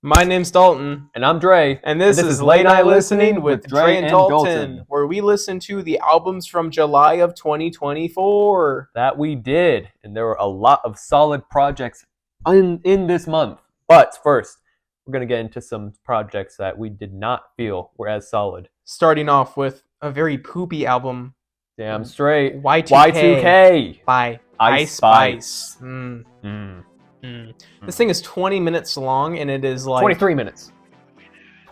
My name's Dalton, And I'm Dre. and this is Late Night Listening with Dre and Dalton, where we listen to the albums from July of 2024. That we did. And there were a lot of solid projects in this month. But first, we're going to get into some projects that we did not feel were as solid. Starting off with a very poopy album, Damn straight. Y2K by Ice Spice. Spice. This thing is 20 minutes long, and it is like 23 minutes.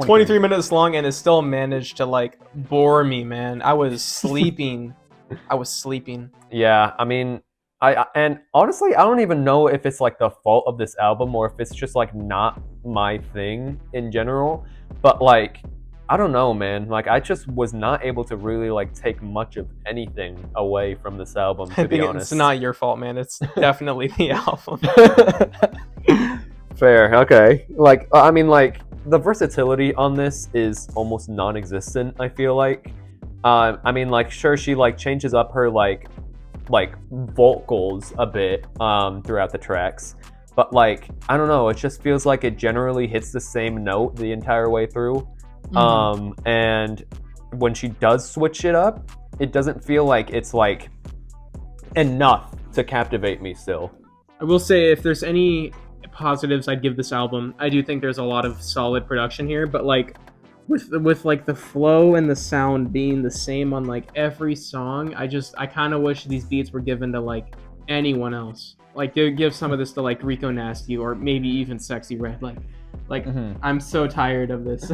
23 minutes long, and it still managed to like bore me, man. I was sleeping. Yeah, I mean, and honestly, I don't even know if it's like the fault of this album or if it's just like not my thing in general. But like, I don't know, man. Like, I just was not able to really like take much of anything away from this album, to be honest. It's not your fault, man. It's definitely the album. Fair, okay. Like, I mean, like, the versatility on this is almost non-existent, I feel like. I mean, like, sure, she like changes up her like vocals a bit throughout the tracks, but like, I don't know, it just feels like it generally hits the same note the entire way through. And when she does switch it up, it doesn't feel like it's like enough to captivate me still. I will say, if there's any positives I'd give this album, I do think there's a lot of solid production here, but like with like the flow and the sound being the same on like every song, I kind of wish these beats were given to like anyone else. Like, give some of this to like Rico Nasty or maybe even Sexy Red. I'm so tired of this.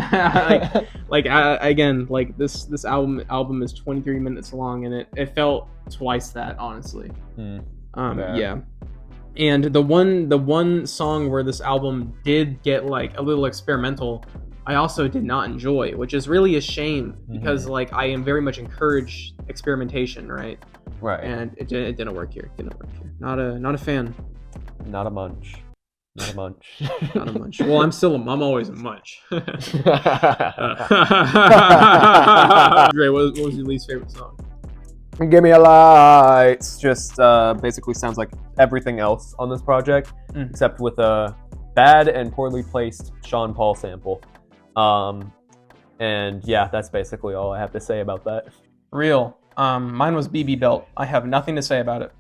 Again, like this album is 23 minutes long, and it felt twice that, honestly. Yeah. And the one song where this album did get like a little experimental, I also did not enjoy, which is really a shame because like I am very much encourage experimentation, right? Right. And it didn't work here. Not a fan. Not a munch. Not a munch. Not a munch. Well, I'm always a munch. Dre, what was your least favorite song? Give me a light. Just basically sounds like everything else on this project, except with a bad and poorly placed Sean Paul sample. And yeah, that's basically all I have to say about that. Real. Mine was BB Belt. I have nothing to say about it.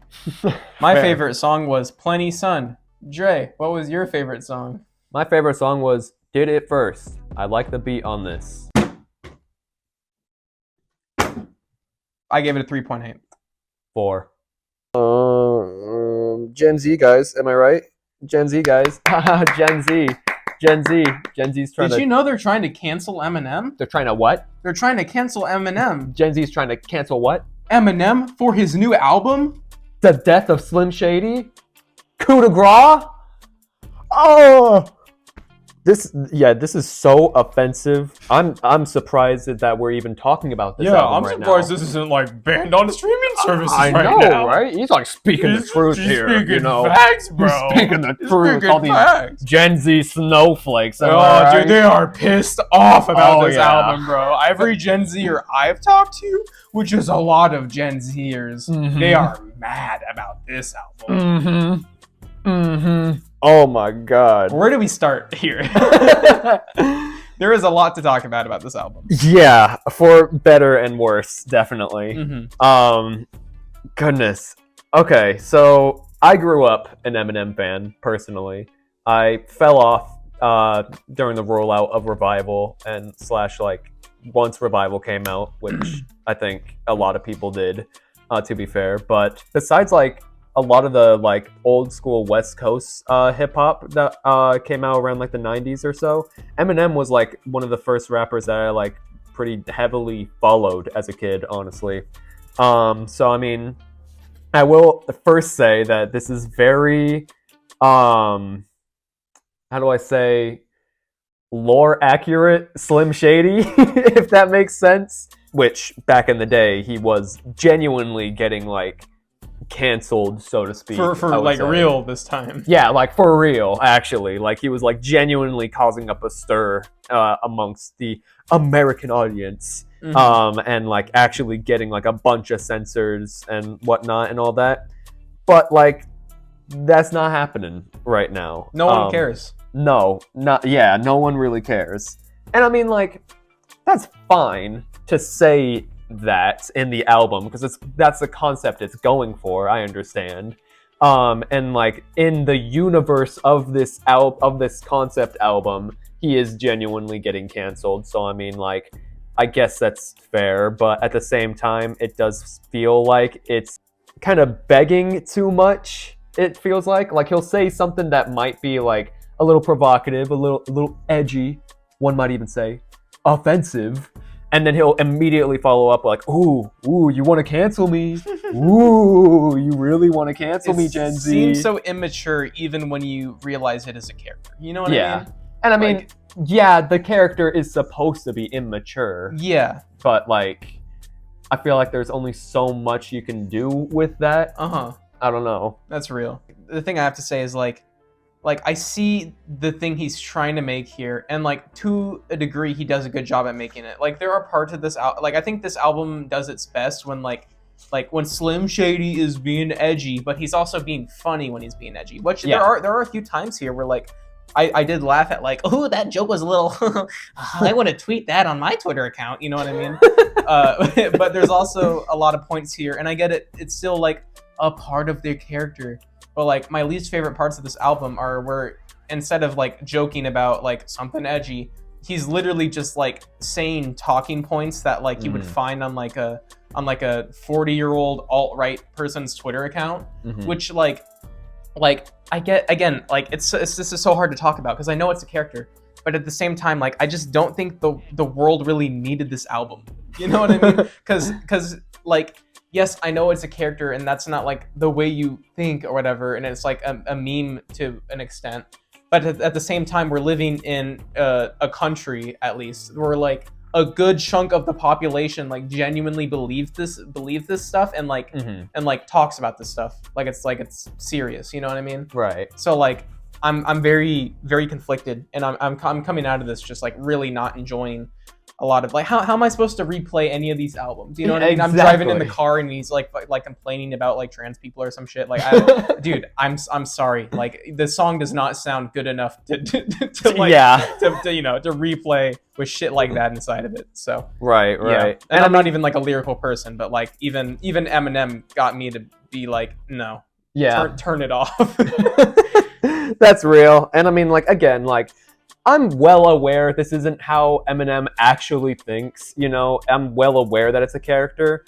My favorite song was Plenty Sun. Dre, what was your favorite song? My favorite song was Did It First. I like the beat on this. I gave it a 3.8. 4. Gen Z guys, am I right? Gen Z guys. Gen Z's trying Did you know they're trying to cancel Eminem? They're trying to what? They're trying to cancel Eminem. Gen Z's trying to cancel what? Eminem for his new album? The death of Slim Shady? Coup de grace? Oh! This is so offensive. I'm surprised that we're even talking about this album right now. I'm surprised this isn't like banned on streaming services I right know, now. Right? He's like speaking the truth here. Speaking facts, bro. He's speaking the truth. All these Gen Z snowflakes. Dude, they are pissed off about this album, bro. Every Gen Zer I've talked to, which is a lot of Gen Zers, they are mad about this album. Oh my god. Where do we start here? There is a lot to talk about this album. Yeah, for better and worse, definitely. Goodness. Okay, so I grew up an Eminem fan, personally. I fell off during the rollout of Revival and / like once Revival came out, which I think a lot of people did, to be fair. But besides like a lot of the like old school West Coast hip hop that came out around like the 90s or so, Eminem was like one of the first rappers that I like pretty heavily followed as a kid, honestly. So I mean, I will first say that this is very how do I say, lore accurate Slim Shady, if that makes sense. Which back in the day he was genuinely getting like canceled, so to speak, for like real this time. Yeah, like for real, actually. Like he was like genuinely causing up a stir amongst the American audience, and like actually getting like a bunch of censors and whatnot and all that. But like that's not happening right now. No one cares. no, no one really cares. And I mean, like, that's fine to say that in the album because that's the concept it's going for. I understand. And like in the universe of this concept album, he is genuinely getting canceled. So I mean, like, I guess that's fair, but at the same time, it does feel like it's kind of begging too much. It feels like he'll say something that might be like a little provocative, a little edgy, one might even say offensive, and then he'll immediately follow up like, ooh, you want to cancel me? Ooh, you really want to cancel me, Gen Z? It seems so immature even when you realize it is a character. You know what I mean? And I mean, yeah, the character is supposed to be immature. Yeah. But like, I feel like there's only so much you can do with that. I don't know. That's real. The thing I have to say is like I see the thing he's trying to make here, and like to a degree he does a good job at making it. Like there are parts of this like I think this album does its best when like when Slim Shady is being edgy, but he's also being funny when he's being edgy. Which there are a few times here where like I did laugh at like, oh, that joke was a little I want to tweet that on my Twitter account, you know what I mean? But there's also a lot of points here, and I get it, it's still like a part of their character. But like my least favorite parts of this album are where instead of like joking about like something edgy, he's literally just like saying talking points that like you would find on like a 40-year-old alt-right person's Twitter account, which like I get, again, like it's this is so hard to talk about because I know it's a character, but at the same time, like I just don't think the world really needed this album. You know what I mean? Because like, yes, I know it's a character and that's not like the way you think or whatever, and it's like a meme to an extent, but at the same time we're living in a country, at least, where like a good chunk of the population like genuinely believe this stuff and like and like talks about this stuff like it's serious, you know what I mean? Right. So like I'm very, very conflicted, and I'm coming out of this just like really not enjoying a lot of like how am I supposed to replay any of these albums? You know what I mean? Exactly. I'm driving in the car and he's like complaining about like trans people or some shit. Like, dude, I'm sorry. Like the song does not sound good enough to you know, to replay with shit like that inside of it. So right. Yeah. And I'm not even like a lyrical person, but like even Eminem got me to be like, no, turn it off. That's real. And I mean, like, again, like, I'm well aware this isn't how Eminem actually thinks, you know, I'm well aware that it's a character.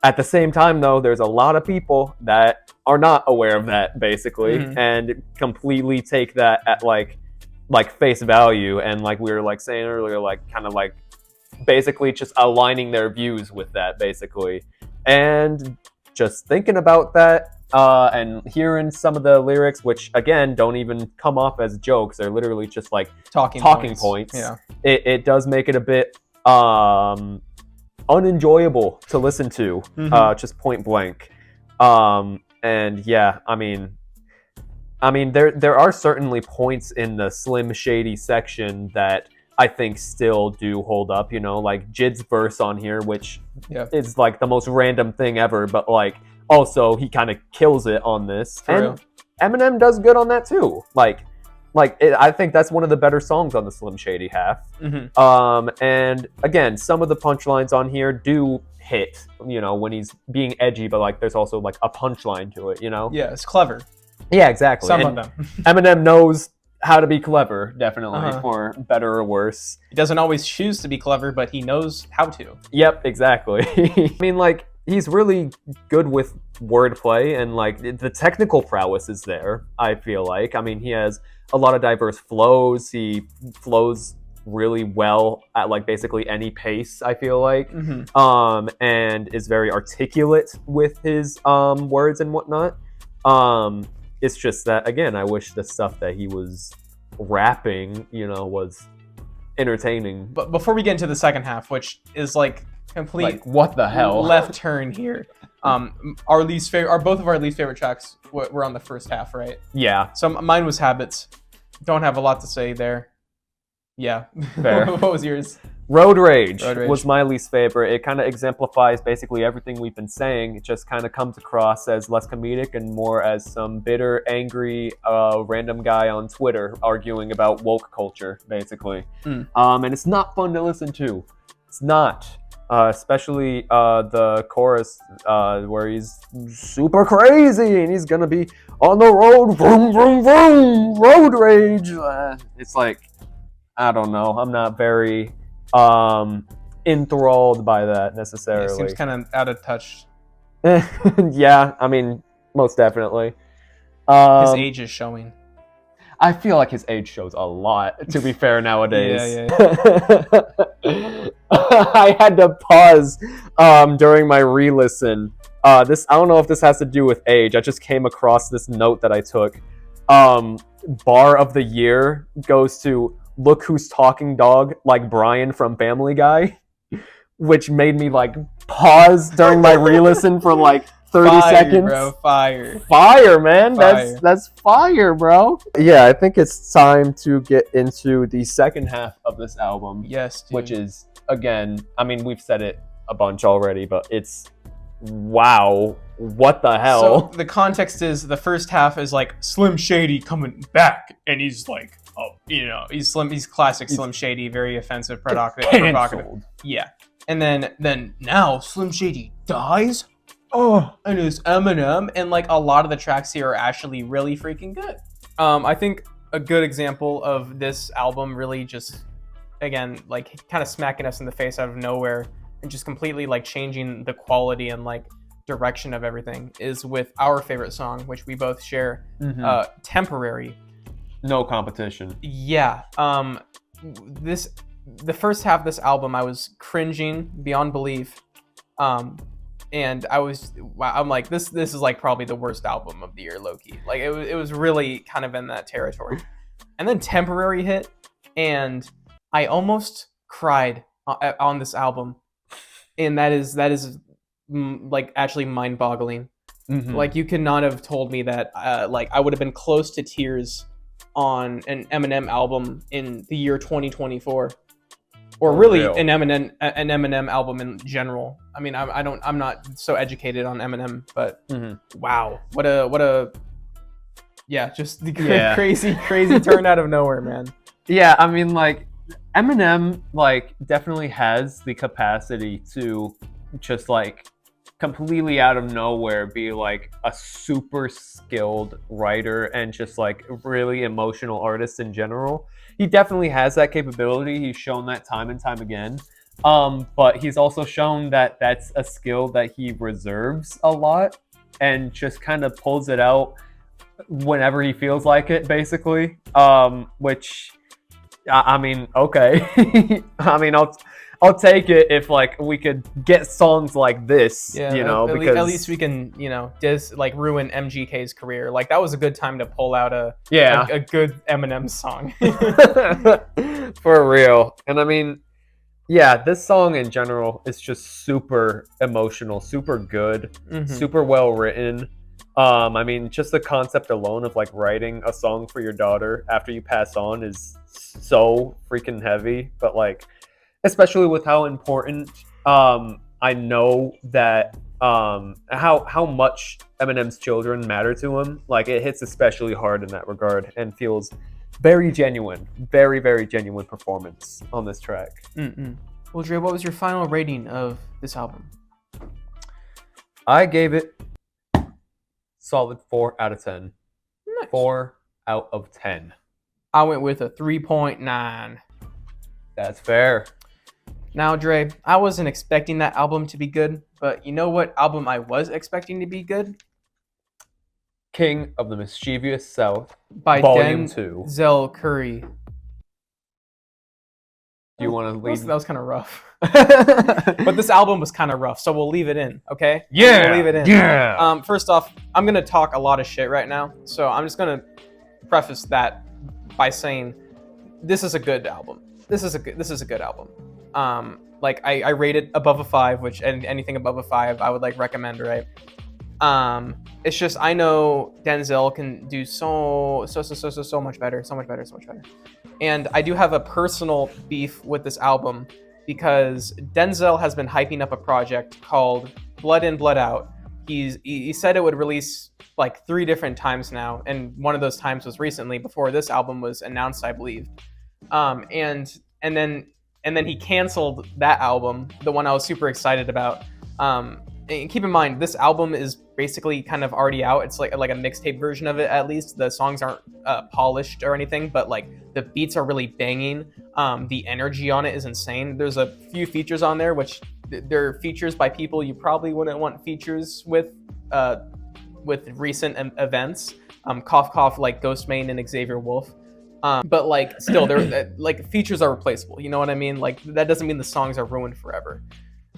At the same time, though, there's a lot of people that are not aware of that, basically, and completely take that at, like face value, and like we were, like, saying earlier, like, kind of, like, basically just aligning their views with that, basically. And just thinking about that, and hearing some of the lyrics, which again don't even come off as jokes, they're literally just like talking points. Yeah, it does make it a bit unenjoyable to listen to, just point blank. And yeah, I mean there are certainly points in the Slim Shady section that I think still do hold up, you know, like Jid's verse on here, which is like the most random thing ever, but like also he kind of kills it on this. And Eminem does good on that too. I think that's one of the better songs on the Slim Shady half. And again, some of the punchlines on here do hit, you know, when he's being edgy, but like there's also like a punchline to it, you know? Yeah, it's clever. Yeah, exactly. Some of them. Eminem knows how to be clever, definitely, for better or worse. He doesn't always choose to be clever, but he knows how to. Yep, exactly. I mean, like, he's really good with wordplay, and like the technical prowess is there, I feel like. I mean, he has a lot of diverse flows. He flows really well at like basically any pace, I feel like. And is very articulate with his words and whatnot. It's just that, again, I wish the stuff that he was rapping, you know, was entertaining. But before we get into the second half, which is like complete like, what the hell left turn here, our least favorite, both of our least favorite tracks were on the first half, right? Yeah. So mine was Habits. Don't have a lot to say there. Yeah. Fair. What was yours? Road Rage Road Rage. was my least favorite. It kind of exemplifies basically everything we've been saying. It just kind of comes across as less comedic and more as some bitter, angry, random guy on Twitter arguing about woke culture, basically. And it's not fun to listen to. It's not. Especially the chorus where he's super crazy and he's gonna be on the road, vroom, vroom, vroom, road rage. It's like, I don't know. I'm not very enthralled by that necessarily. It seems kind of out of touch. Yeah, I mean, most definitely. His age is showing. I feel like his age shows a lot, to be fair, nowadays. Yeah. I had to pause during my re-listen. I don't know if this has to do with age. I just came across this note that I took. Bar of the year goes to Look Who's Talking Dog, like Brian from Family Guy, which made me like pause during my re-listen for like 30 seconds. Bro, fire. Fire, man. Fire. That's fire, bro. Yeah, I think it's time to get into the second half of this album. Yes, dude. Which is, again, I mean, we've said it a bunch already, but it's, wow, what the hell? So the context is the first half is like Slim Shady coming back, and he's like, oh, you know, he's classic Slim Shady, very offensive, provocative. Yeah. And then now Slim Shady dies. Oh, and it's Eminem, and like a lot of the tracks here are actually really freaking good. I think a good example of this album really just, again, like kind of smacking us in the face out of nowhere and just completely like changing the quality and like direction of everything is with our favorite song, which we both share, Temporary. No competition. Yeah. The first half of this album, I was cringing beyond belief. And I'm like, this is like probably the worst album of the year, low-key. Like it was really kind of in that territory. And then Temporary hit, and I almost cried on this album. And that is like actually mind-boggling. Mm-hmm. Like you could not have told me that like I would have been close to tears on an Eminem album in the year 2024. Or really an Eminem album in general. I mean, I'm not so educated on Eminem, but wow, what a just crazy turn out of nowhere, man. Yeah, I mean, like Eminem, like definitely has the capacity to just like completely out of nowhere be like a super skilled writer and just like really emotional artist in general. He definitely has that capability. He's shown that time and time again. But he's also shown that that's a skill that he reserves a lot and just kind of pulls it out whenever he feels like it, basically. Which, I mean, okay. I mean, I'll take it if like we could get songs like this, you know, because at least we can, you know, like ruin MGK's career. Like that was a good time to pull out a good Eminem song. For real. And I mean, yeah, this song in general is just super emotional, super good, super well written. I mean, just the concept alone of like writing a song for your daughter after you pass on is so freaking heavy, but like especially with how important I know that how much Eminem's children matter to him. Like it hits especially hard in that regard and feels very genuine, very, very genuine performance on this track. Well, Dre, what was your final rating of this album? I gave it solid 4 out of 10. Nice. 4 out of 10. I went with a 3.9. That's fair. Now, Dre, I wasn't expecting that album to be good, but you know what album I was expecting to be good? King of the Mischievous South, by Volume 2. Denzel Curry. Do you want to leave? That was kind of rough. But this album was kind of rough, so we'll leave it in, okay? Yeah. We'll leave it in. Yeah. First off, I'm going to talk a lot of shit right now, so I'm just going to preface that by saying this is a good album. This is a good album. Like I rate it above a 5, which anything above a 5 I would like recommend, right? It's just I know Denzel can do so much better, and I do have a personal beef with this album because Denzel has been hyping up a project called Blood In, Blood Out. He said it would release like 3 different times now, and one of those times was recently before this album was announced, I believe. And then he canceled that album, the one I was super excited about. And keep in mind, this album is basically kind of already out. It's like a mixtape version of it, at least. The songs aren't polished or anything, but like the beats are really banging. The energy on it is insane. There's a few features on there, which they're features by people you probably wouldn't want features with recent events. Cough cough, like Ghostmane and Xavier Wolf. But like still, they're like features are replaceable. You know what I mean? Like that doesn't mean the songs are ruined forever.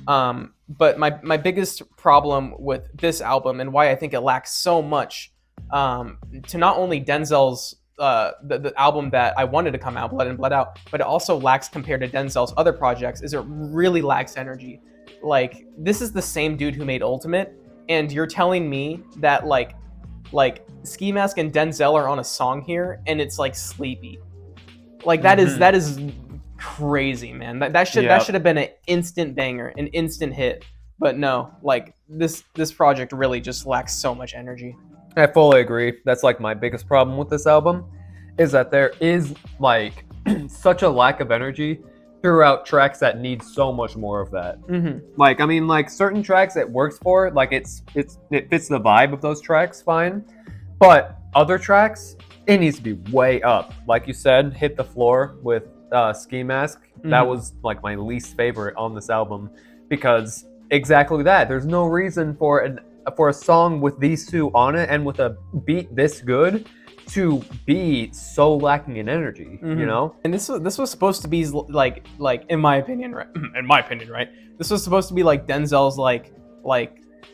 But my biggest problem with this album and why I think it lacks so much, to not only Denzel's the album that I wanted to come out, Blood In, Blood Out, but it also lacks compared to Denzel's other projects, is it really lacks energy. Like this is the same dude who made Ultimate, and you're telling me that like Ski Mask and Denzel are on a song here, and it's like sleepy. Like that is crazy, man. That should have been an instant banger, an instant hit. But no, like this project really just lacks so much energy. I fully agree. That's like my biggest problem with this album, is that there is like such a lack of energy throughout tracks that need so much more of that. Like I mean, like certain tracks it works for, like it fits the vibe of those tracks fine, but other tracks it needs to be way up. Like you said, Hit the Floor with Ski Mask. That was like my least favorite on this album, because exactly that. There's no reason for a song with these two on it and with a beat this good to be so lacking in energy, you know? And this was supposed to be like in my opinion, right? This was supposed to be like Denzel's like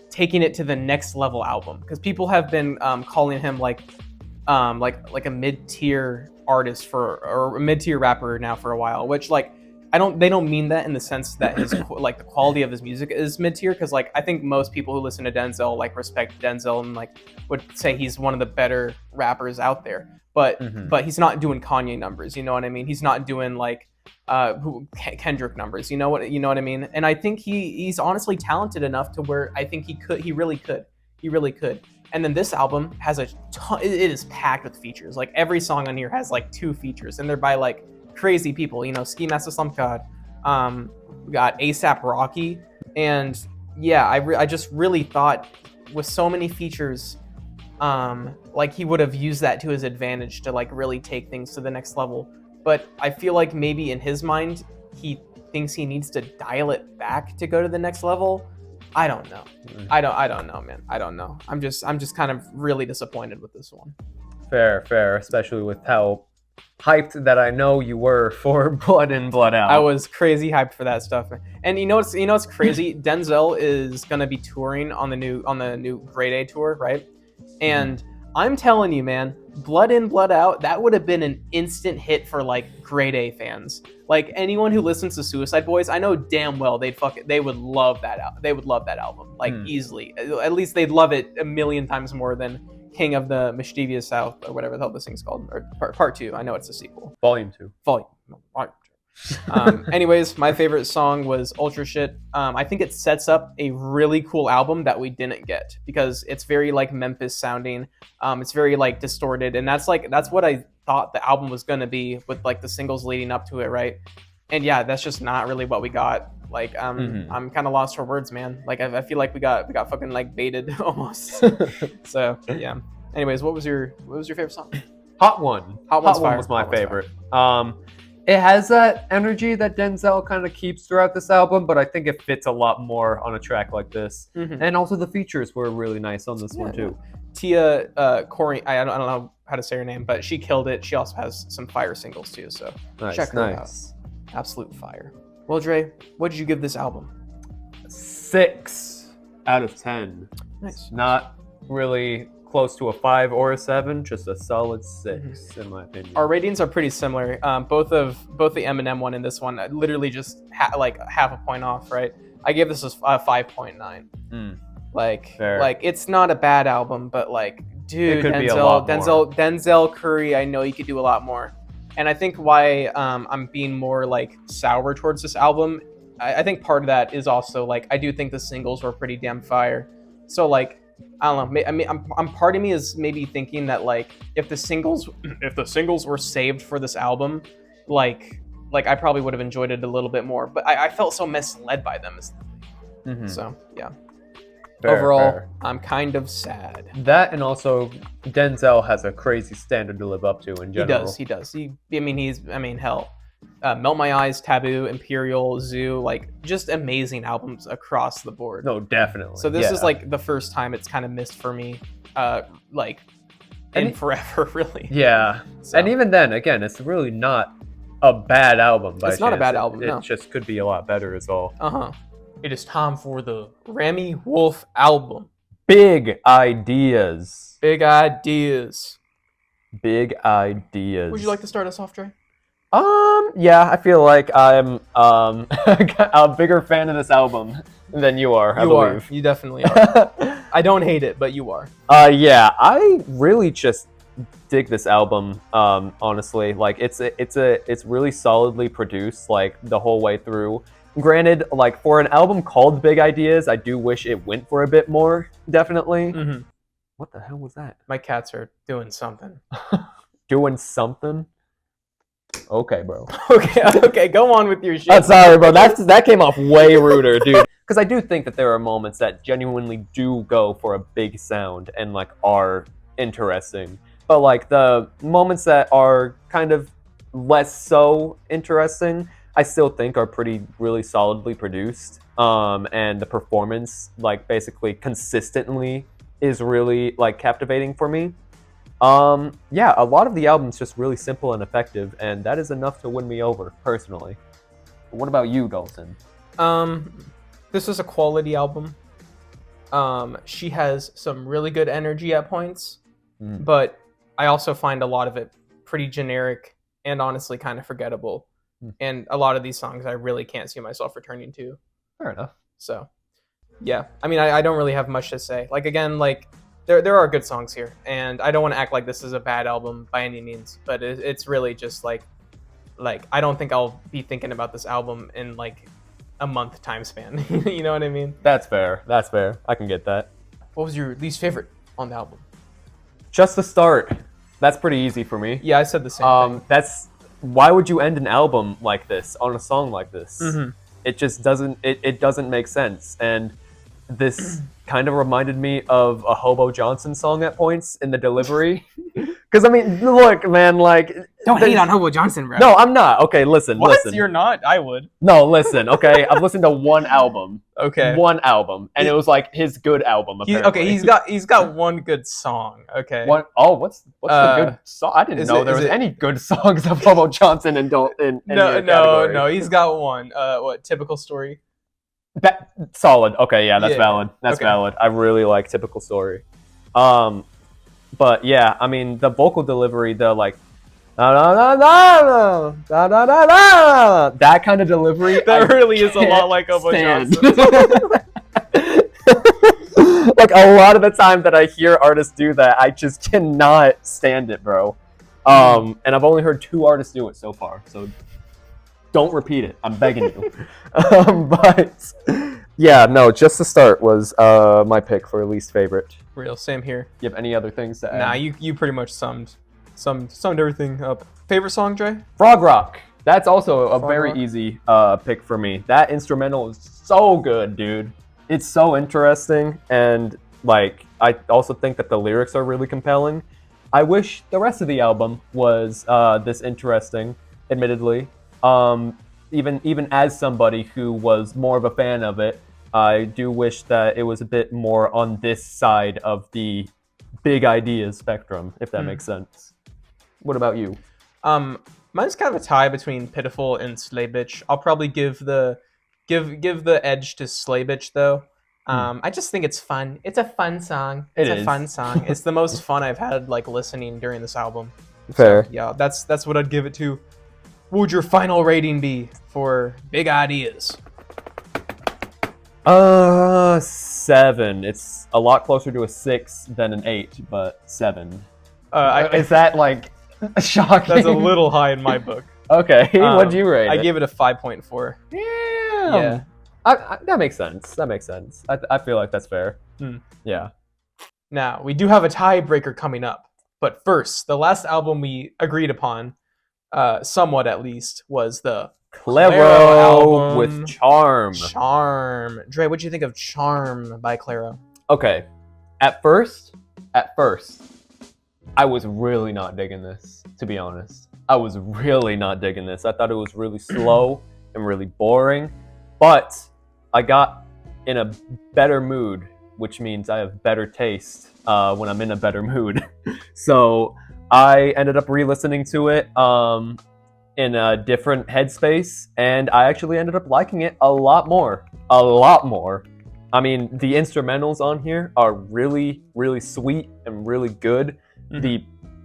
taking it to the next level album, because people have been calling him like a mid-tier artist or a mid-tier rapper now for a while, which like they don't mean that in the sense that his like the quality of his music is mid-tier, because like I think most people who listen to Denzel like respect Denzel and like would say he's one of the better rappers out there, but he's not doing Kanye numbers, you know what I mean? He's not doing like Kendrick numbers, you know what I mean? And I think he's honestly talented enough to where I think he really could. And then this album has a ton, it is packed with features. Like every song on here has like 2 features, and they're by like crazy people, you know, Ski Mask Slump God, we got ASAP Rocky, and yeah, I just really thought with so many features, like he would have used that to his advantage to like really take things to the next level. But I feel like maybe in his mind he thinks he needs to dial it back to go to the next level. I don't know. I don't know, man. I don't know. I'm just kind of really disappointed with this one. Fair, especially with how hyped that I know you were for Blood In, Blood Out. I was crazy hyped for that stuff, man. And you know what's crazy? Denzel is gonna be touring on the new Grade A tour, right? And I'm telling you, man, Blood In, Blood Out, that would have been an instant hit for like Grade A fans. Like anyone who listens to Suicide Boys, I know damn well they would love that album. They would love that album, like easily. At least they'd love it a million times more than King of the Mischievous South, or whatever the hell this thing's called, or part 2. I know it's a sequel. Volume 2. Anyways, my favorite song was Ultra Shit. I think it sets up a really cool album that we didn't get, because it's very like Memphis sounding. It's very like distorted, and that's what I thought the album was gonna be, with like the singles leading up to it, right? And yeah, that's just not really what we got. Like I'm kind of lost for words, man. Like I feel like we got fucking like baited almost. So yeah. Anyways, what was your favorite song? Hot One. Hot One was my favorite. It has that energy that Denzel kind of keeps throughout this album, but I think it fits a lot more on a track like this. And also the features were really nice on this one too. Tia Corey, I don't know how to say her name, but she killed it. She also has some fire singles too, so check her out. Absolute fire. Well, Dre, what did you give this album? 6 out of 10. Nice. Not really close to a 5 or a 7, just a solid 6 in my opinion. Our ratings are pretty similar. Both the Eminem one and this one, literally just like half a point off, right? I gave this a 5.9. Like it's not a bad album, but like, dude, Denzel Curry, I know you could do a lot more. And I think why I'm being more like sour towards this album, I think part of that is also like I do think the singles were pretty damn fire. So like I don't know. I mean, I'm part of me is maybe thinking that like if the singles if the singles were saved for this album, like I probably would have enjoyed it a little bit more. But I felt so misled by them. Mhm. So yeah. Fair, Overall, fair. I'm kind of sad. That and also Denzel has a crazy standard to live up to in general. He does. Hell. Melt My Eyes, Taboo, Imperial, Zoo, like just amazing albums across the board. No, definitely. So this yeah. is like the first time it's kind of missed for me, like in And forever, really. Yeah. So, And even then, again, it's really not a bad album. By It's not a chance. bad album, It no. just could be a lot better as well. It is time for the Remy Wolf album. Big ideas. Big ideas. Big ideas. Would you like to start us off, Trey? Yeah, I feel like I'm a bigger fan of this album than you are. I believe. You definitely are. I don't hate it, but you are. Yeah, I really just dig this album. Honestly, like it's really solidly produced, like the whole way through. Granted, like for an album called Big Ideas, I do wish it went for a bit more. Definitely. Mm-hmm. What the hell was that? My cats are doing something. Doing something? Okay, bro. Okay, go on with your shit. I'm sorry, bro. That came off way ruder, dude. Because I do think that there are moments that genuinely do go for a big sound and like are interesting. But like the moments that are kind of less so interesting, I still think are really solidly produced. And the performance, like basically consistently, is really like captivating for me. Yeah, a lot of the album's just really simple and effective, and that is enough to win me over, personally. What about you, Dalton? This is a quality album. She has some really good energy at points, but I also find a lot of it pretty generic and honestly kind of forgettable. And a lot of these songs I really can't see myself returning to. Fair enough. So, yeah. I mean, I don't really have much to say. Like, again, like, there are good songs here, and I don't want to act like this is a bad album by any means, but it's really just like I don't think I'll be thinking about this album in like a month time span. You know what I mean? That's fair. That's fair. I can get that. What was your least favorite on the album? Just the start. That's pretty easy for me. Yeah, I said the same thing. Why would you end an album like this on a song like this? Mm-hmm. It just doesn't. It doesn't make sense. And this kind of reminded me of a Hobo Johnson song at points in the delivery. Because I mean, look, man, like don't hate on Hobo Johnson, bro. No, I'm not. Okay, listen. You're not? I would. No, listen. Okay, I've listened to one album. Okay. One album, and it was like his good album. Apparently. He's got one good song. Okay. What's the good song? I didn't know there was any good songs of Hobo Johnson in No. He's got one. What? Typical Story. That solid. Okay, yeah, that's valid. That's okay. valid. I really like Typical Story. But yeah, I mean the vocal delivery, the like that kind of delivery. That really is a lot like Hobo Johnson. Like a lot of the time that I hear artists do that, I just cannot stand it, bro. And I've only heard 2 artists do it so far, so don't repeat it. I'm begging you. But yeah, no, Just the Start was my pick for least favorite. Real, same here. You have any other things to add? Nah, you pretty much summed everything up. Favorite song, Dre? Frog Rock. That's also a very Rock. easy pick for me. That instrumental is so good, dude. It's so interesting, and like I also think that the lyrics are really compelling. I wish the rest of the album was this interesting, admittedly. Even as somebody who was more of a fan of it, I do wish that it was a bit more on this side of the big ideas spectrum, if that makes sense. What about you? Mine's kind of a tie between Pitiful and Slay Bitch. I'll probably give the edge to Slay Bitch though. I just think it's fun. It's a fun song. It's a fun song. It's the most fun I've had like listening during this album. Fair. So, yeah, that's what I'd give it to. What would your final rating be for Big Ideas? 7. It's a lot closer to a 6 than an 8, but 7. Is that like Shocking. That's a little high in my book. Okay, what'd you rate I it? gave it a 5.4. Damn. Yeah. That makes sense. That makes sense. I feel like that's fair. Yeah. Now, we do have a tiebreaker coming up. But first, the last album we agreed upon, somewhat at least, was the Claro album with Charm. Charm. Dre, what'd you think of Charm by Claro? Okay. At first, I was really not digging this, to be honest. I was really not digging this. I thought it was really slow and really boring. But I got in a better mood, which means I have better taste when I'm in a better mood. So I ended up re-listening to it in a different headspace, and I actually ended up liking it a lot more. A lot more. I mean, the instrumentals on here are really, really sweet and really good.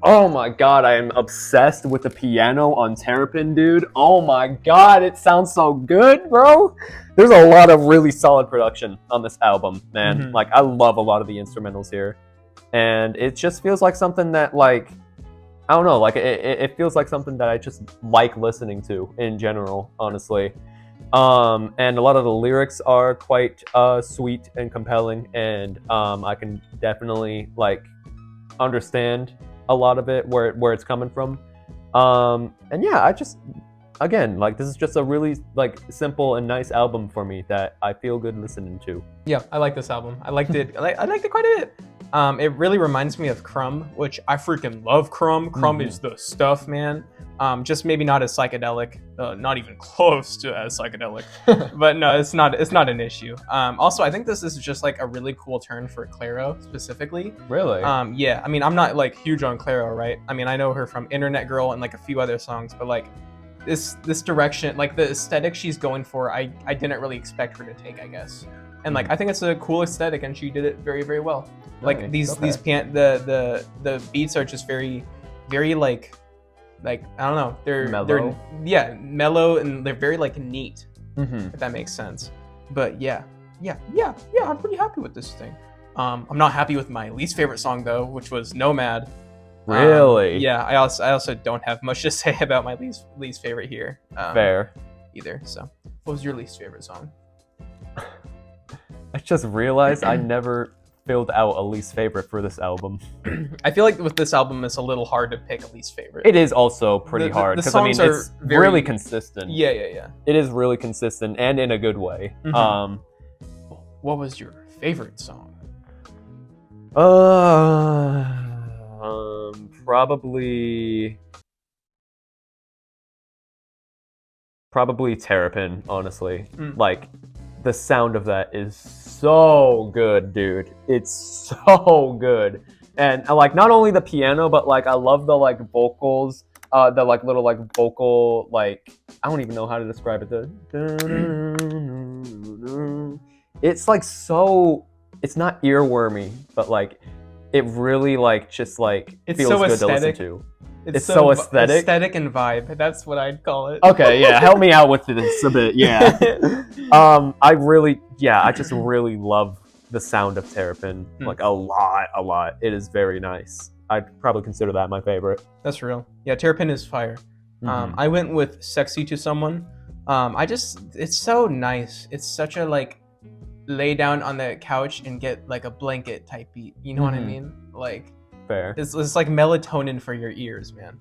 Oh my god, I am obsessed with the piano on Terrapin, dude. Oh my god, it sounds so good, bro. There's a lot of really solid production on this album, man. Like, I love a lot of the instrumentals here. And it just feels like something that, like, I don't know, like, it feels like something that I just like listening to in general, honestly. And a lot of the lyrics are quite sweet and compelling, and I can definitely, like, understand a lot of it, where it's coming from. And yeah, I just, again, like, this is just a really, like, simple and nice album for me that I feel good listening to. Yeah, I like this album. I liked it. I liked it quite a bit. It really reminds me of Crumb, which I freaking love Crumb. Crumb is the stuff, man. Just maybe not as psychedelic, not even close to as psychedelic. But no, it's not an issue. Also, I think this is just like a really cool turn for Claro specifically. Really? Yeah, I mean, I'm not like huge on Claro, right? I mean, I know her from Internet Girl and like a few other songs, but like this direction, like the aesthetic she's going for, I didn't really expect her to take, I guess. And like I think it's a cool aesthetic, and she did it very, very well. Like these the beats are just very, very like I don't know, they're mellow, and they're very like neat, if that makes sense. But yeah, I'm pretty happy with this thing. I'm not happy with my least favorite song though, which was Nomad. Really? Yeah, I also don't have much to say about my least favorite here. Fair. Either. So, what was your least favorite song? I just realized I never filled out a least favorite for this album. I feel like with this album, it's a little hard to pick a least favorite. It is also pretty hard because I mean it's really consistent. Yeah. It is really consistent and in a good way. What was your favorite song? Probably Terrapin, honestly. Like, the sound of that is so good, dude. It's so good. And like, not only the piano, but like, I love the like vocals, the like little like vocal, like, I don't even know how to describe it. It's like so, it's not earwormy, but like, it really like just like feels so good to listen to. It's so aesthetic. Aesthetic and vibe. That's what I'd call it. Okay, yeah. Help me out with this a bit. Yeah. I just really love the sound of Terrapin. Like a lot. It is very nice. I'd probably consider that my favorite. That's real. Yeah, Terrapin is fire. I went with Sexy to Someone. It's so nice. It's such a like lay down on the couch and get like a blanket type beat. You know what I mean? Like, fair. It's like melatonin for your ears, man.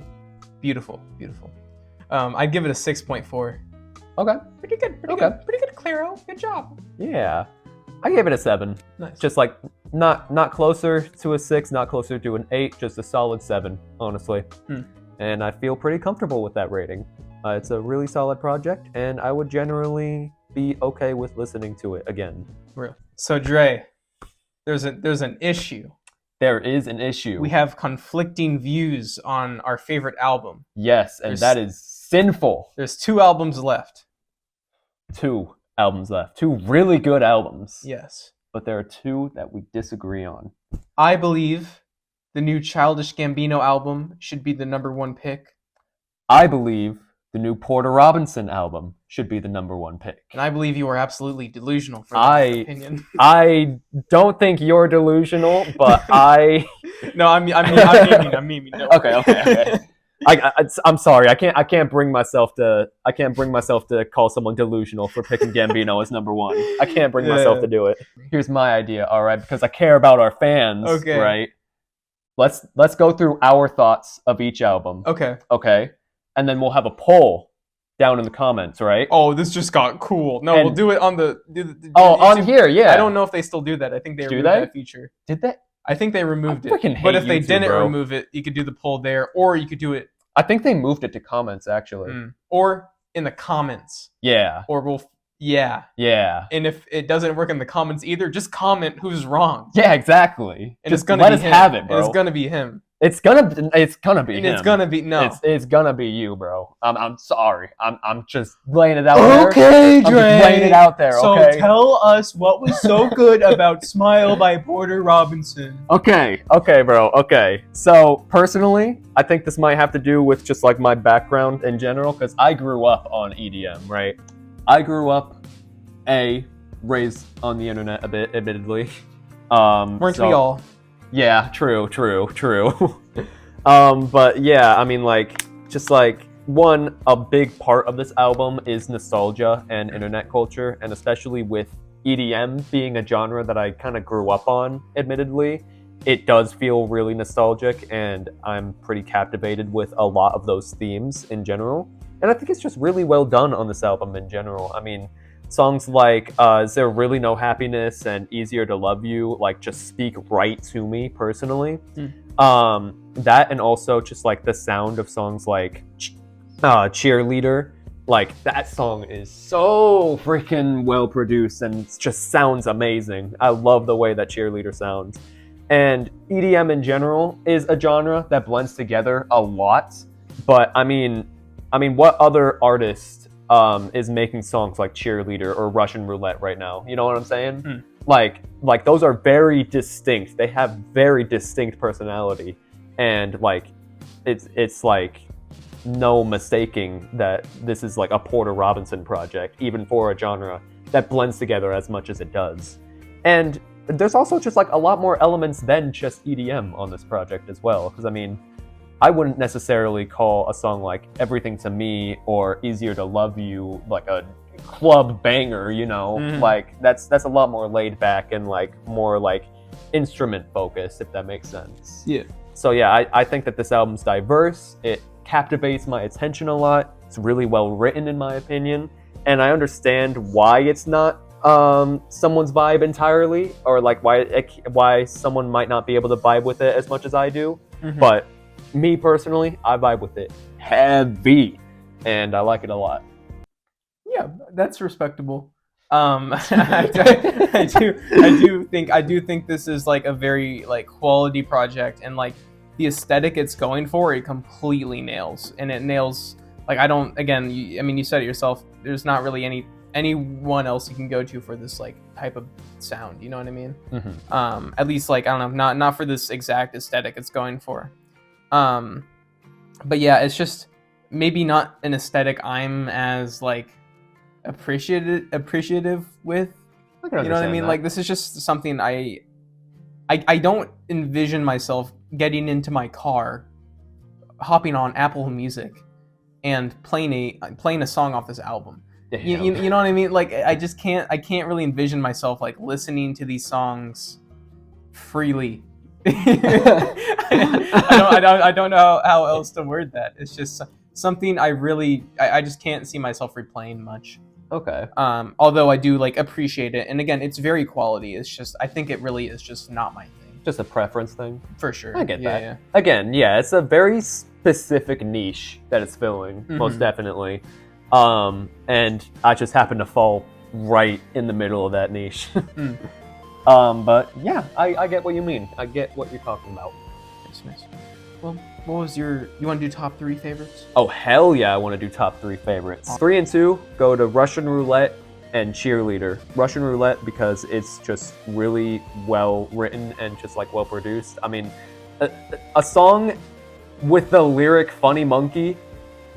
Beautiful. I'd give it a 6.4. Okay. Pretty good, Claro. Good job. Yeah. I gave it a 7. Nice. Just like not closer to a 6, not closer to an 8, just a solid 7, honestly. And I feel pretty comfortable with that rating. It's a really solid project, and I would generally be okay with listening to it again. Real. So Dre, there's an issue. There is an issue. We have conflicting views on our favorite album. Yes, and that is sinful. There's 2 albums left. 2 albums left. 2 really good albums. Yes. But there are 2 that we disagree on. I believe the new Childish Gambino album should be the number 1 pick. I believe the new Porter Robinson album should be the number 1 pick. And I believe you are absolutely delusional for that opinion. I don't think you're delusional, but I... No, I'm memeing. No. Okay. I'm sorry. I can't bring myself to call someone delusional for picking Gambino as number one. I can't bring myself to do it. Here's my idea, all right, because I care about our fans, Okay. right? Let's go through our thoughts of each album. Okay. And then we'll have a poll down in the comments, right? Oh, this just got cool. No, And- we'll do it on the on here, yeah. I don't know if they still do that. I think they removed that feature. Did they? I think they removed I freaking it. hate But if they YouTube, didn't bro. remove it, you could do the poll there, or you could do it I think they moved it to comments, actually. or in the comments. Yeah. Or Yeah. And if it doesn't work in the comments either, just comment who's wrong. Yeah, exactly. And just it's gonna let be us him. have it, bro. And it's gonna be him. It's gonna be And him. it's gonna be It's gonna be you, bro. I'm sorry. I'm just laying it out there. Okay, I'm just laying it out there. So Okay. tell us what was so good about "Smile" by Porter Robinson. Okay, bro. Okay. So personally, I think this might have to do with just like my background in general, because I grew up on EDM, right? I grew up raised on the internet a bit, admittedly. Weren't we all? Yeah, true. But yeah, I mean, like, just like a big part of this album is nostalgia and internet culture, and especially with EDM being a genre that I kind of grew up on, admittedly, it does feel really nostalgic, and I'm pretty captivated with a lot of those themes in general. And I think it's just really well done on this album in general. I mean, songs like Is There Really No Happiness and Easier to Love You, like, just speak right to me personally. That, and also just like the sound of songs like Cheerleader, like that song is so freaking well produced and just sounds amazing. I love the way that Cheerleader sounds. And EDM in general is a genre that blends together a lot, but I mean, what other artist is making songs like Cheerleader or Russian Roulette right now? You know what I'm saying? Like those are very distinct. They have very distinct personality, and like it's like no mistaking that this is like a Porter Robinson project, even for a genre that blends together as much as it does. And there's also just like a lot more elements than just EDM on this project as well, because I mean, I wouldn't necessarily call a song like Everything to Me or Easier to Love You like a club banger, you know? Like that's a lot more laid back and like more like instrument focused, if that makes sense. Yeah. So yeah, I think that this album's diverse. It captivates my attention a lot. It's really well written in my opinion. And I understand why it's not someone's vibe entirely, or like why someone might not be able to vibe with it as much as I do. But me personally, I vibe with it heavy, and I like it a lot. Yeah, that's respectable. I do think this is like a very like quality project, and like the aesthetic it's going for, it completely nails, and it nails like you said it yourself. There's not really anyone else you can go to for this like type of sound. You know what I mean? At least like I don't know, not for this exact aesthetic it's going for. But yeah, it's just maybe not an aesthetic I'm as like appreciative with. You know what I mean? That. Like this is just something I don't envision myself getting into my car, hopping on Apple Music, and playing a song off this album. You know what I mean? Like I can't really envision myself like listening to these songs freely. I don't know how else to word that. It's just something I just can't see myself replaying much. Okay. Although I do like appreciate it, and again, it's very quality. It's just I think it really is just not my thing. Just a preference thing. For sure. I get that. Yeah. Again, yeah, it's a very specific niche that it's filling, most definitely. And I just happen to fall right in the middle of that niche. But yeah, I get what you mean. I get what you're talking about. Nice. Well, what was you want to do top 3 favorites? Oh, hell yeah, I want to do top 3 favorites. 3 and 2 go to Russian Roulette and Cheerleader. Russian Roulette because it's just really well written and just like well produced. I mean, a song with the lyric Funny Monkey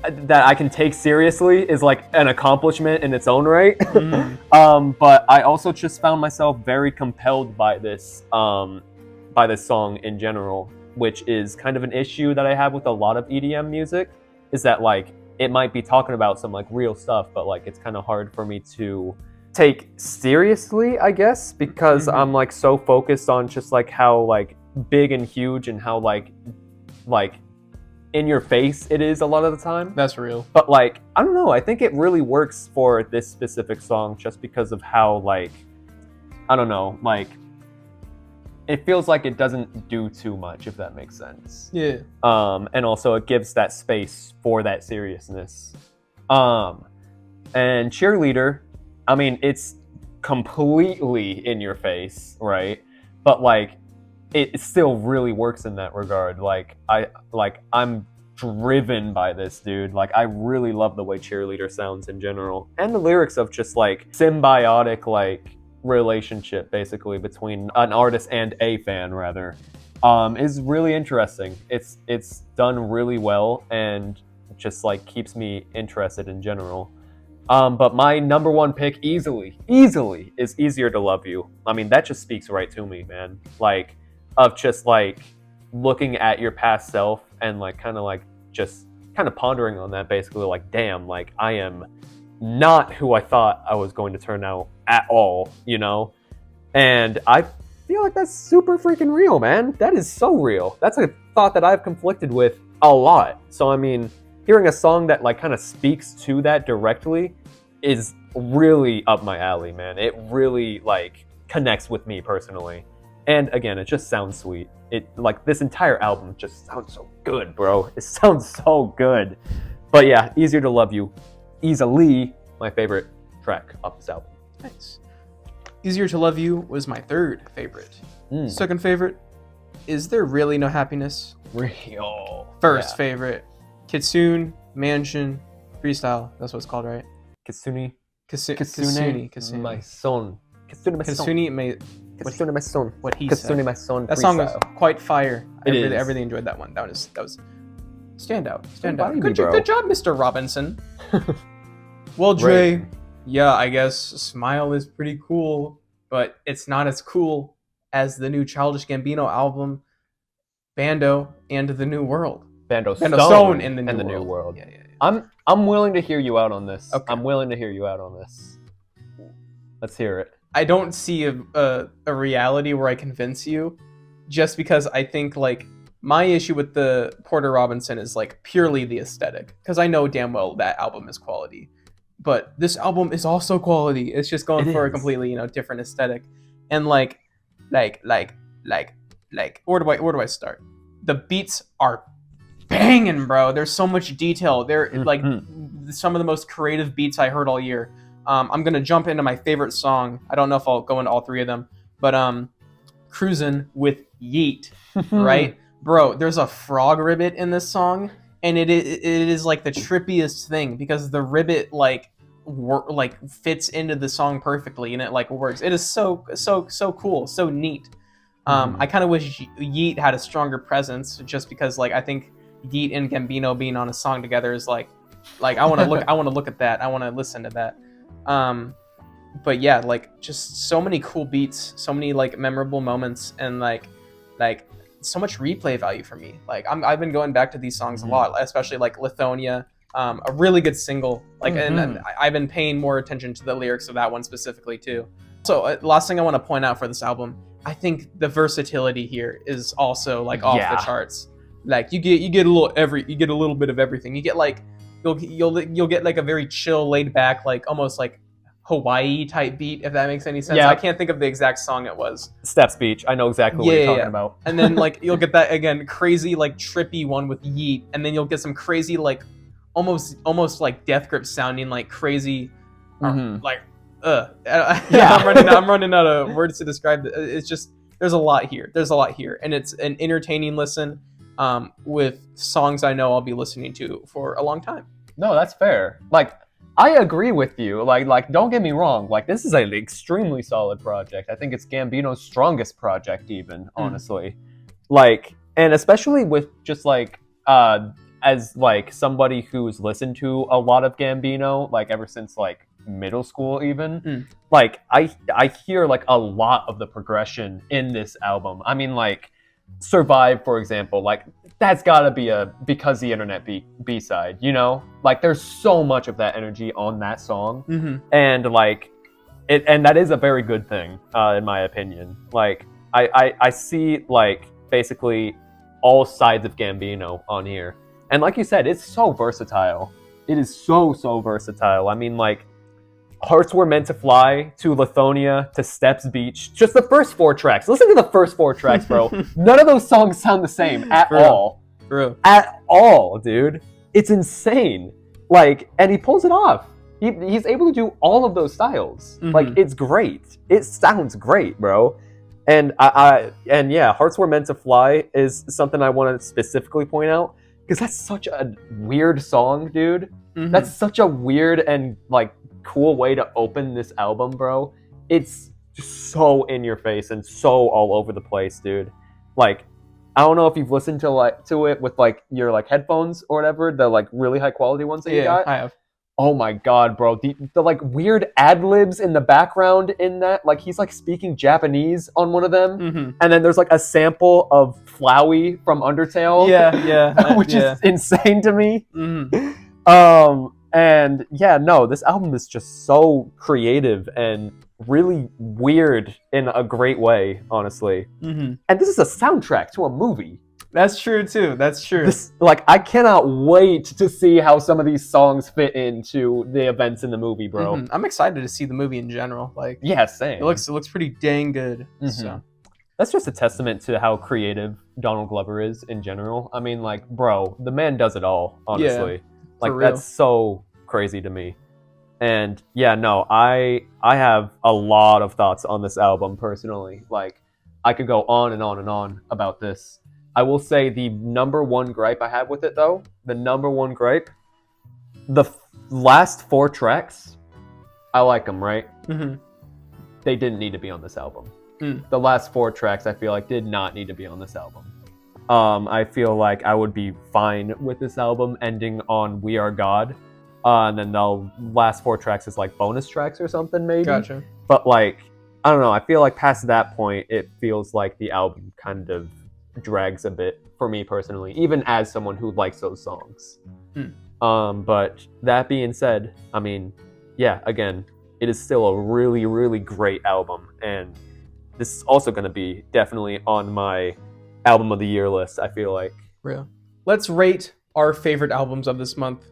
that I can take seriously is like an accomplishment in its own right. But I also just found myself very compelled by this song in general. which is kind of an issue that I have with a lot of EDM music, is that like it might be talking about some like real stuff, but like it's kind of hard for me to take seriously, I guess, because I'm like so focused on just like how like big and huge and how like in your face it is a lot of the time. That's real. But like, I don't know, I think it really works for this specific song just because of how like, I don't know, like it feels like it doesn't do too much, if that makes sense. Yeah. And also it gives that space for that seriousness. And Cheerleader, I mean, it's completely in your face, right? But like, it still really works in that regard. Like, I'm driven by this, dude. Like, I really love the way Cheerleader sounds in general, and the lyrics of just like symbiotic like relationship basically between an artist and a fan rather, is really interesting. It's done really well and just like keeps me interested in general. But my number one pick easily is Easier to Love You. I mean, that just speaks right to me, man. Like, of just like looking at your past self and like kind of pondering on that basically, like, damn, like I am not who I thought I was going to turn out at all, you know? And I feel like that's super freaking real, man. That is so real. That's a thought that I've conflicted with a lot. So, I mean, hearing a song that like kind of speaks to that directly is really up my alley, man. It really like connects with me personally. And again, it just sounds sweet. It like this entire album just sounds so good, bro. It sounds so good. But yeah, Easier to Love You, easily my favorite track off this album. Nice. Easier to Love You was my third favorite. Second favorite, Is There Really No Happiness? Real. First favorite, Kitsune Mansion Freestyle. That's what it's called, right? Kitsune. Kitsune. My son. Kitsune, my son. Kitsune, Kitsune, my son. what he Kitsune, said. my son. That song was quite fire. I It is. really enjoyed that one. That was standout. Body, Good bro. job, Mr. Robinson. Well, Dre, yeah, I guess Smile is pretty cool, but it's not as cool as the new Childish Gambino album, Bando and the New World. Bando Stone in the New World. Yeah. I'm willing to hear you out on this. Okay. I'm willing to hear you out on this. Let's hear it. I don't see a reality where I convince you, just because I think like my issue with the Porter Robinson is like purely the aesthetic, because I know damn well that album is quality, but this album is also quality. It's just going for a completely different aesthetic, and like where do I start? The beats are banging, bro. There's so much detail. They're like some of the most creative beats I heard all year. I'm gonna jump into my favorite song. I don't know if I'll go into all three of them, but Cruisin' with Yeet, right? Bro, there's a frog ribbit in this song, and it is like the trippiest thing, because the ribbit like fits into the song perfectly, and it like works. It is so cool, so neat. I kind of wish Yeet had a stronger presence, just because like I think Yeet and Gambino being on a song together is like I want to look at that. I want to listen to that. But yeah, like just so many cool beats, so many like memorable moments, and like so much replay value for me. Like I've been going back to these songs a lot, especially like Lithonia, a really good single. Like and I've been paying more attention to the lyrics of that one specifically too. So last thing I want to point out for this album, I think the versatility here is also like off the charts. Like you get a little bit of everything. You get like you'll get like a very chill, laid back, like almost like Hawaii type beat, if that makes any sense. Yeah. I can't think of the exact song it was. Step's Beach. I know exactly what you're talking about. And then like you'll get that again crazy like trippy one with Yeet, and then you'll get some crazy like almost like Death Grip sounding like crazy I'm running out of words to describe it. It's just there's a lot here, and it's an entertaining listen with songs I know I'll be listening to for a long time. No, that's fair. Like, I agree with you. Like, don't get me wrong. Like, this is an extremely solid project. I think it's Gambino's strongest project, even, honestly. Like, and especially with just like, as like somebody who's listened to a lot of Gambino, like ever since like middle school, even. Like, I hear like a lot of the progression in this album. I mean, like, Survive, for example, like that's gotta be a Because the Internet B-side, you know? Like there's so much of that energy on that song. Mm-hmm. And like and that is a very good thing, in my opinion. Like I see like basically all sides of Gambino on here. And like you said, it's so versatile. It is so versatile. I mean, like, Hearts Were Meant to Fly, to Lithonia, to Steps Beach. Just the first 4 tracks. Listen to the first 4 tracks, bro. None of those songs sound the same at all. True. At all, dude. It's insane. Like, and he pulls it off. He's able to do all of those styles. Mm-hmm. Like, it's great. It sounds great, bro. And and yeah, Hearts Were Meant to Fly is something I want to specifically point out. Because that's such a weird song, dude. Mm-hmm. That's such a weird and, like, cool way to open this album, bro. It's just so in your face and so all over the place, dude. Like, I don't know if you've listened to it with, like, your, like, headphones or whatever, the, like, really high quality ones that you got. I have. Oh my god, bro. The like weird ad-libs in the background in that, like he's like speaking Japanese on one of them. Mm-hmm. And then there's like a sample of Flowey from Undertale. Yeah. Which is insane to me. Mm-hmm. And yeah, no, this album is just so creative and really weird in a great way, honestly. Mm-hmm. And this is a soundtrack to a movie. That's true too. That's true. Like, I cannot wait to see how some of these songs fit into the events in the movie, bro. Mm-hmm. I'm excited to see the movie in general. Like, yeah, same. It looks pretty dang good. Mm-hmm. So that's just a testament to how creative Donald Glover is in general. I mean, like, bro, the man does it all, honestly. Yeah, like, that's so crazy to me. And yeah, no, I have a lot of thoughts on this album personally. Like, I could go on and on and on about this. I will say the number one gripe I have with it, though, the last 4 tracks, I like them, right? Mm-hmm. They didn't need to be on this album. Mm. The last 4 tracks, I feel like, did not need to be on this album. I feel like I would be fine with this album ending on We Are God. And then the last 4 tracks is like bonus tracks or something, maybe. Gotcha. But like, I don't know, I feel like past that point, it feels like the album kind of drags a bit for me personally, even as someone who likes those songs. But that being said, I mean, yeah, again, it is still a really, really great album, and this is also going to be definitely on my album of the year list, I feel like. Real. Let's rate our favorite albums of this month.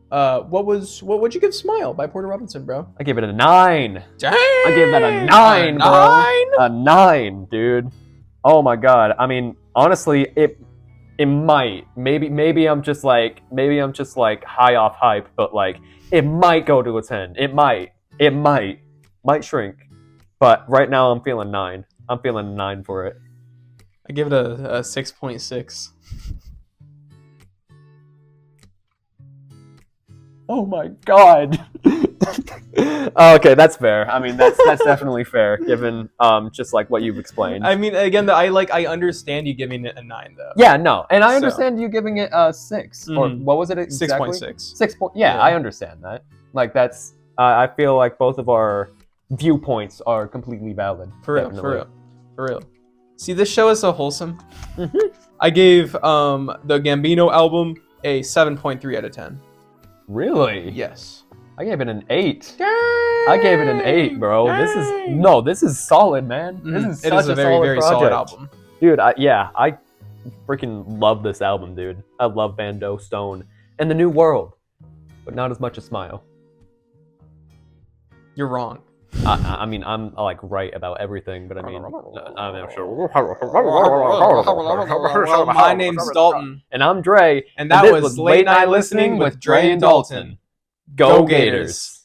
What would you give Smile by Porter Robinson, bro? I gave it a 9. Dang! I gave that a 9, bro. A 9, dude. Oh my god. I mean, honestly, it might. Maybe I'm just like high off hype, but like it might go to a 10. It might shrink. But right now I'm feeling 9. I'm feeling a 9 for it. I give it a 6.6. Oh my god. Okay, that's fair. I mean, that's definitely fair, given just like what you've explained. I mean, again, I understand you giving it a 9 though. Yeah, no, and I understand you giving it a 6 or what was it exactly? 6.6. 6 point. Yeah, I understand that. Like that's. I feel like both of our viewpoints are completely valid. For real. See, this show is so wholesome. I gave the Gambino album a 7.3 out of 10. Really? Yes. I gave it an 8. I gave it an 8, bro. Dang. This is solid, man. This is such a very, very solid album. Dude, I freaking love this album, dude. I love Bando, Stone, and The New World, but not as much as Smile. You're wrong. I mean, I'm like right about everything, but I mean, I'm sure. My name's Dalton. And I'm Dre. And that was Late Night Listening with Dre and Dalton. Go Gators.